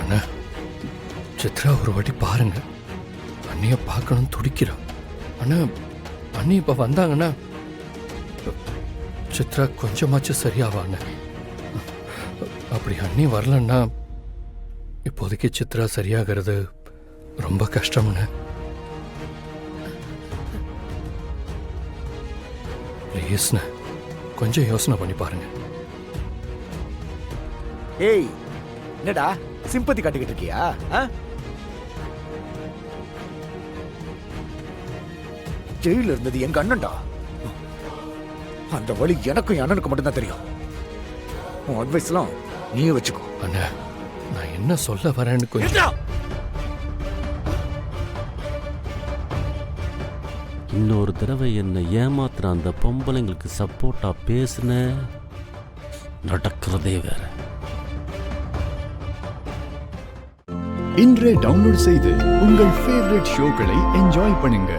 அண்ணா, சித்ரா ஒரு வாட்டி பாருங்க. அண்ணிய பார்க்கணும்னு துடிக்கிறா. அண்ணா, அண்ணி இப்ப வந்தாங்கன்னா சித்ரா கொஞ்சமாச்சும் சரியாவா அண்ணா? அப்படி அண்ணி வரலன்னா இப்போதைக்கு சித்ரா சரியாகிறது ரொம்ப கஷ்டம்ண்ண. ப்ளீஸ்ண்ண, கொஞ்சம் யோசனை பண்ணி பாருங்க. ஏய், என்னடா சிம்பத்தி காட்டிக்கிட்டு இருக்கியா? ஜெயில இருந்தது எங்க அண்ணன்டா. அந்த வழி எனக்கும் என் அண்ணனுக்கு மட்டும்தான் தெரியும். உன் அட்வைஸ்லாம் நீயே வச்சுக்கோ. அண்ணா, நான் என்ன சொல்ல வரேன்னு கொஞ்சம். இன்னொரு தடவை என்னை ஏமாத்துற அந்த பொம்பளைங்களுக்கு சப்போர்ட்டா பேசுன நடக்கிறதே வேற. இன்றே டவுன்லோட் செய்து உங்கள் ஃபேவரட் ஷோக்களை என்ஜாய் பண்ணுங்க.